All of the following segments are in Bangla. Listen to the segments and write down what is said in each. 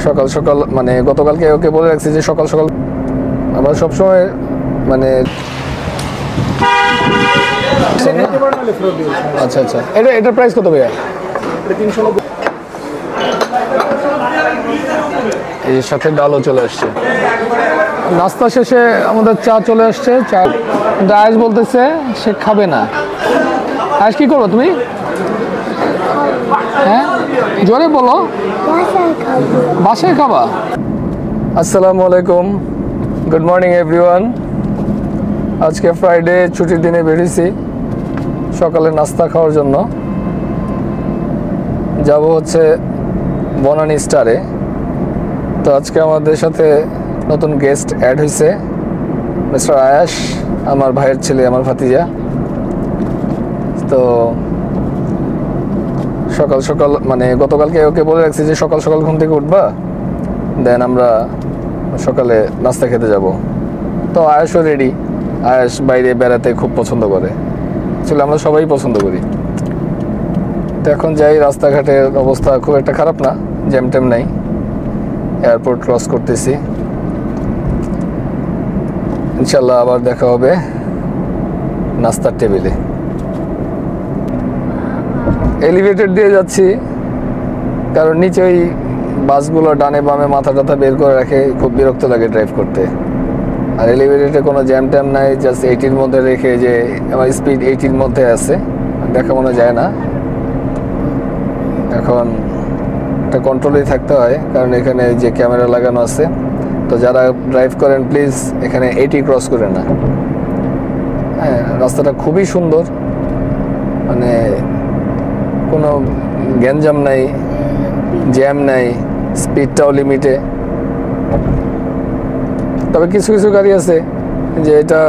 সকাল সকাল মানে গতকালকে ওকে বলে রাখছি যে সকাল সকাল আমরা সবসময় মানে আচ্ছা আচ্ছা এটার প্রাইস কত ভাইয়া? এর সাথে ডালও চলে আসছে। নাস্তা শেষে আমাদের চা চলে আসছে। চা আয়েশ বলতেছে সে খাবে না। আয়েশ কি করো তুমি? হ্যাঁ জোরে বলো। বাসায় খাবা? আসসালামু আলাইকুম, গুড মর্নিং এভরিওয়ান। আজকে ফ্রাইডে, ছুটির দিনে বেরিয়েছি সকালে নাস্তা খাওয়ার জন্য। যাব হচ্ছে বনানী স্টারে। তো আজকে আমাদের সাথে নতুন গেস্ট অ্যাড হয়েছে, মিস্টার আয়েশ, আমার ভাইয়ের ছেলে, আমার ভাতিজা। তো সকাল সকাল মানে গতকালকে ওকে বলে রাখছি যে সকাল সকাল ঘুম থেকে উঠবা, দেন আমরা সকালে নাস্তা খেতে যাব। তো আয়েশও রেডি। আয়েশ বাইরে বেড়াতে খুব পছন্দ করে, আসলে আমরা সবাই পছন্দ করি। তো এখন যাই, রাস্তাঘাটের অবস্থা খুব একটা খারাপ না, জ্যাম ট্যাম নাই। এয়ারপোর্ট ক্রস করতেছি, ইনশাল্লাহ আবার দেখা হবে নাস্তার টেবিলে। এলিভেটেড দিয়ে যাচ্ছি কারণ নিচে ওই বাসগুলো ডানে বামে মাথা টাথা বের করে রাখে, খুব বিরক্ত লাগে ড্রাইভ করতে। আর এলিভেটেডে কোনো জ্যাম ট্যাম নাই, জাস্ট 80-র মধ্যে রেখে, যে আমার স্পিড 80-র মধ্যে আছে, দেখা মনে যায় না। এখন একটা কন্ট্রোলেই থাকতে হয় কারণ এখানে যে ক্যামেরা লাগানো আছে। তো যারা ড্রাইভ করেন প্লিজ এখানে 80 ক্রস করে না। হ্যাঁ, রাস্তাটা খুবই সুন্দর, মানে কোনো গ্যাঞ্জাম নাই, জ্যাম নাই, স্পিডটাও লিমিটে। তবে কিছু কিছু গাড়ি আছে যে এটা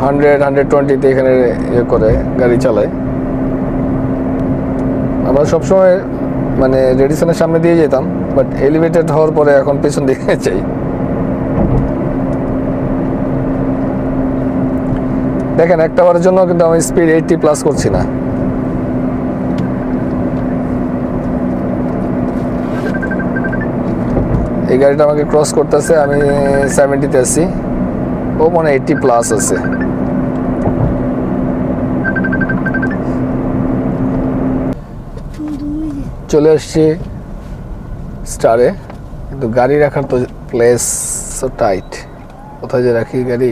100-120-তে এখানে ইয়ে করে গাড়ি চালায়। আমরা সবসময় মানে রেডিসনের সামনে দিয়ে যেতাম, বাট এলিভেটেড হওয়ার পরে এখন পেছন দিকে চাই। দেখেন, একটা বারের জন্য কিন্তু আমি স্পিড 80+ করছি না। এই গাড়িটা আমাকে ক্রস করতেছে, আমি 70-তে আছি, ও মনে 80+ আছে। চলে আসছি স্টারে, কিন্তু গাড়ি রাখার তো প্লেস সো টাইট, কোথায় যে রাখি গাড়ি।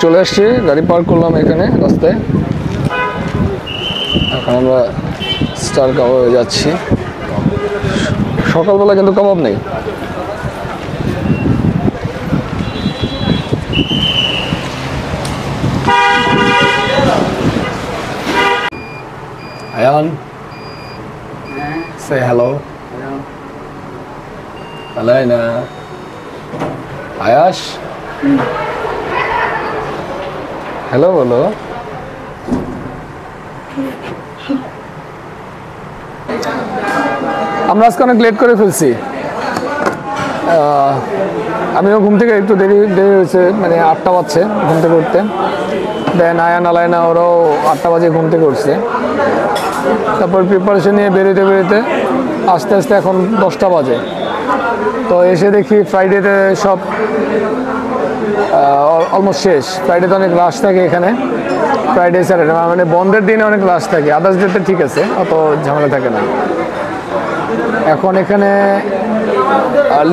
চলে আসছি, গাড়ি পার্ক করলাম এখানে রাস্তায়। এখন আমরা স্টার কাবাবে যাচ্ছি। সকালবেলা কিন্তু কাবাব নেই। Ayan. Say hello. Hello. Alina. Ayash. Hello, hello. আমরা আজকে অনেক লেট করে ফেলছি। আমিও ঘুম থেকে একটু দেরি হয়েছে, মানে 8টা বাজছে ঘুম থেকে উঠতে। দেন আয়ান আলাইনা ওরাও 8টা বাজে ঘুম থেকে উঠছে। তারপর প্রিপারেশন নিয়ে বেরোতে আস্তে আস্তে এখন 10টা বাজে। তো এসে দেখি ফ্রাইডেতে সব অলমোস্ট শেষ। ফ্রাইডেতে অনেক রাশ থাকে এখানে, ফ্রাইডে স্যাটারডে মানে বন্ধের দিনে অনেক রাশ থাকে। আদার্স ডেতে ঠিক আছে, অত ঝামেলা থাকে না। এখন এখানে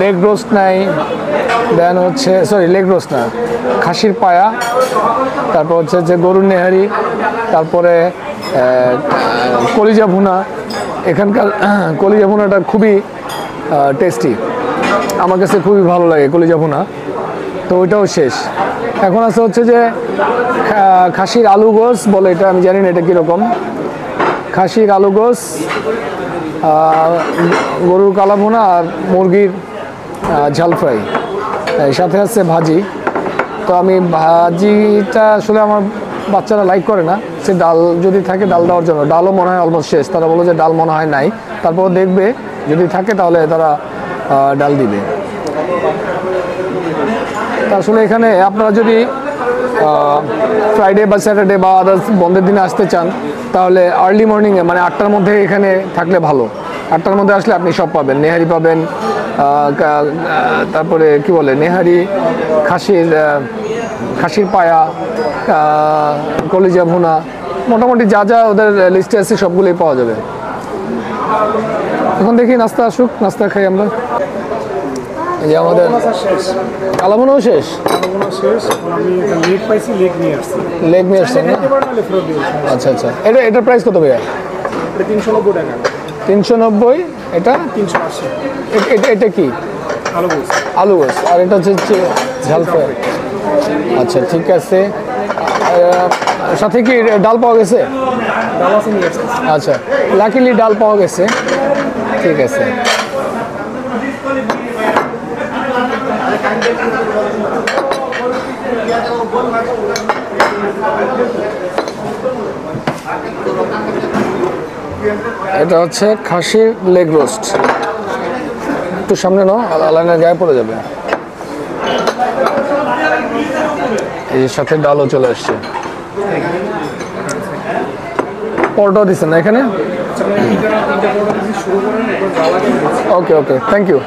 লেগ রোস্ট নাই, দেন হচ্ছে লেগ রোস্ট না, খাসির পায়া, তারপর হচ্ছে যে গরুর নেহারি, তারপরে কলিজা ভুনা। এখানকার কলিজা ভুনাটা খুবই টেস্টি, আমার কাছে খুবই ভালো লাগে কলিজা ভুনা। তো ওইটাও শেষ। এখন আছে হচ্ছে যে খাসির আলু গোস বলে, এটা আমি জানি না এটা কীরকম। খাসির আলু গোস, গরুর কালা ভুনা আর মুরগির ঝাল ফ্রাই, এর সাথে আছে ভাজি। তো আমি ভাজিটা আসলে আমার বাচ্চারা লাইক করে না, সে ডাল যদি থাকে ডাল দেওয়ার জন্য। ডালও মনে হয় অলমোস্ট শেষ, তারা বলে যে ডাল মনে হয় নাই, তারপর দেখবে যদি থাকে তাহলে তারা ডাল দিবে। আসলে এখানে আপনারা যদি ফ্রাইডে বা স্যাটারডে বা আদার্স বন্ধের দিনে আসতে চান তাহলে আর্লি মর্নিংয়ে মানে 8টার মধ্যে এখানে থাকলে ভালো। 8টার মধ্যে আসলে আপনি সব পাবেন, নেহারি পাবেন, তারপরে কি বলে নেহারি, খাসির পায়া, কলিজা ভুনা, মোটামুটি যা যা ওদের লিস্টে আছে সবগুলোই পাওয়া যাবে। এখন দেখি নাস্তা আসুক, নাস্তা খাই আমরা। এই যে আমাদের কালাভুনাও শেষ। লেগ নিয়ে আসছেন না? আচ্ছা আচ্ছা, এটার প্রাইস কত ভাইয়া? 390 টাকা। 390। এটা 380। এটা কি? আলু গোস। আর এটা হচ্ছে ঝাল ফ্রাই। আচ্ছা ঠিক আছে। সাথে কি ডাল পাওয়া গেছে? ডাল আছে, নিয়ে আসছে। আচ্ছা, লাকিলি ডাল পাওয়া গেছে, ঠিক আছে। এটা হচ্ছে খাসির লেগ রোস্ট। একটু সামনে নাও, আলাইনের গায়ে পড়ে যাবে। এই সাথে ডালও চলে আসছে। পরোটা দিচ্ছেন না এখানে? ওকে ওকে, থ্যাংক ইউ।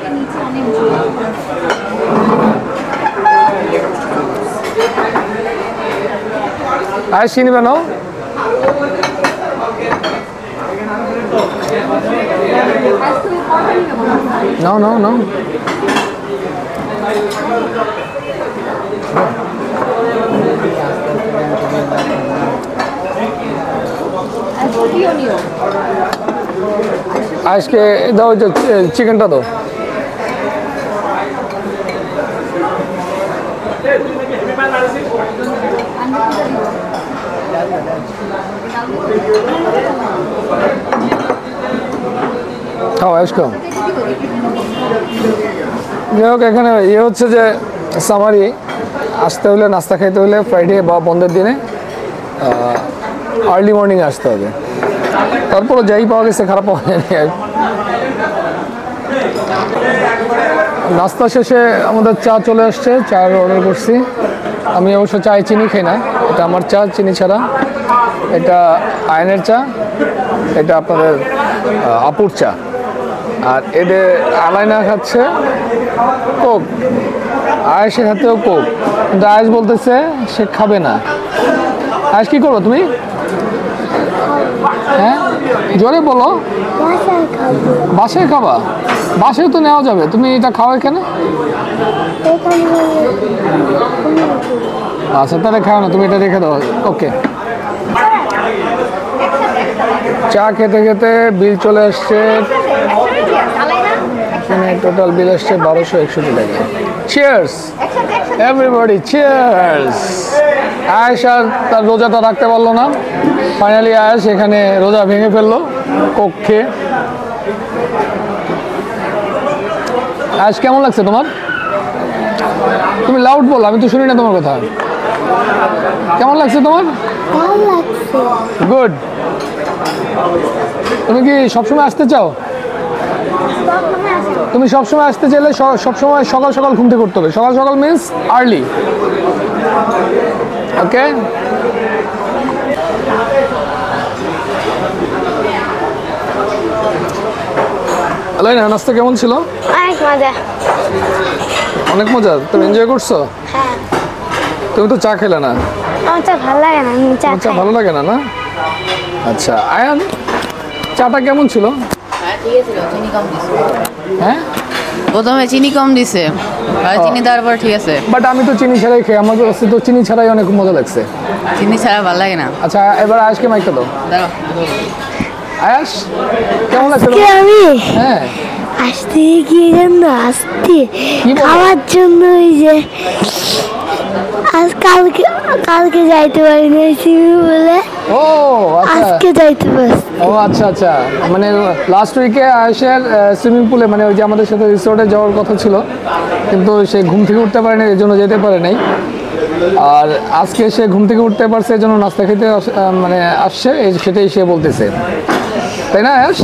আর চিনিবে নাও? নাও নাও নাও। আজকে দাও, চিকেনটা দাও। খাও আজ খাও। যাই হোক, এখানে হচ্ছে যে সামারি আসতে হলে, নাস্তা খাইতে হলে ফ্রাইডে বা বন্ধের দিনে আর্লি মর্নিংয়ে আসতে হবে। তারপরে যাই পাওয়া গেছে, খারাপ পাওয়া যায়নি। নাস্তা শেষে আমাদের চা চলে আসছে, চায়ের অর্ডার করছি। আমি অবশ্য চায়ে চিনি খাই না, এটা আমার চা চিনি ছাড়া। এটা আয়নের চা, এটা আপনাদের আপুর চা। আর এদের আলাইনা খাচ্ছে কোক, আয়েসের হাতেও কোক, কিন্তু আয়েস বলতেছে সে খাবে না। আয়েস কি করবো তুমি? হ্যাঁ জোরে বলো। বাসায় খাবা? বাসায় তো নেওয়া যাবে, তুমি এটা খাও এখানে। আচ্ছা তাহলে খাও না, তুমি এটা রেখে দাও। ওকে। চা খেতে খেতে বিল চলে আসছে, টোটাল বিল আসছে 1261 টাকা। Cheers everybody, cheers. আয়েশ আর তার রোজাটা রাখতে পারলো না, ফাইনালি আয়েশ এখানে রোজা ভেঙে ফেললো কোক খেয়ে। আয়েশ কেমন লাগছে তোমার? তুমি লাউড বলো, আমি তো শুনি না তোমার কথা। কেমন লাগছে তোমার? গুড। তুমি কি সবসময় আসতে চাও? তুমি সবসময় আসতে চাইলে সবসময় সকাল সকাল ঘুম থেকে উঠতে হবে। সকাল সকাল মিন্স আর্লি। ওকে। আলাইনা নাস্তা কেমন ছিল? অনেক মজা। অনেক মজা। তুমি এনজয় করছো? হ্যাঁ। তুমি তো চা খেলে না। আমার চা ভালো লাগে না, আমি চা চা খাই। ভালো লাগে না? না আচ্ছা। আয়ান চাটা কেমন ছিল? হ্যাঁ প্রথমে চিনি কম দিছে, চিনি দেওয়ার পর ঠিক আছে। বাট আমি তো চিনি ছাড়াই খাই, আমার কাছে তো চিনি ছাড়াই অনেক মজা লাগছে। চিনি ছাড়া ভালো লাগে না। আচ্ছা এবার আয়াসকে মাইকটা দাও। দাঁড়াও। আয়াস কেমন লাগছে? আমি হ্যাঁ আসতে গিয়ে জানো, আসতে কি বলো? খাওয়ার জন্য ওই যে কালকে যাইতে পারিনি বলে ও আচ্ছা। আজকে যাইতে পারছি। ও আচ্ছা আচ্ছা, মানে লাস্ট উইকে আয়েশের সুইমিং পুলে, মানে ওই যে আমাদের সাথে রিসোর্টে যাওয়ার কথা ছিল, কিন্তু সে ঘুম থেকে উঠতে পারেনি, এই জন্য যেতে পারে নাই। আর আজকে সে ঘুম থেকে উঠতে পারছে, এই জন্য নাস্তা খেতে মানে আসছে, সেটাই সে বলতেছে, তাই না আয়েশ?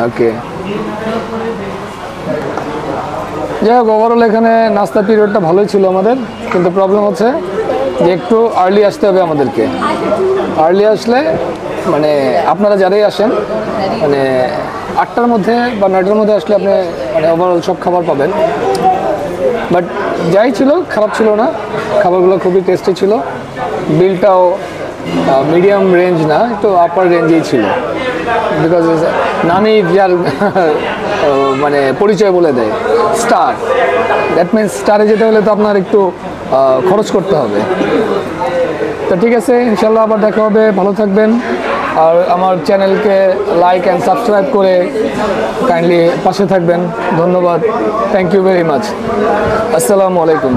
ওকে। যাই হোক, ওভারঅল এখানে নাস্তা পিরিয়ডটা ভালোই ছিল আমাদের, কিন্তু প্রবলেম হচ্ছে যে একটু আর্লি আসতে হবে আমাদেরকে। আর্লি আসলে মানে আপনারা যারাই আসেন মানে 8টার মধ্যে বা 9টার মধ্যে আসলে আপনি মানে ওভারঅল সব খাবার পাবেন। বাট যাই ছিল খারাপ ছিল না, খাবারগুলো খুবই টেস্টি ছিল। বিলটাও মিডিয়াম রেঞ্জ না, একটু আপার রেঞ্জেই ছিল। বিকজ নামই যার মানে পরিচয় বলে দেয় স্টার, দ্যাট মিনস স্টারে যেতে হলে তো আপনার একটু খরচ করতে হবে। তো ঠিক আছে, ইনশাল্লাহ আবার দেখা হবে, ভালো থাকবেন। আর আমার চ্যানেলকে লাইক অ্যান্ড সাবস্ক্রাইব করে কাইন্ডলি পাশে থাকবেন। ধন্যবাদ, থ্যাংক ইউ ভেরি মাচ। আসসালামু আলাইকুম।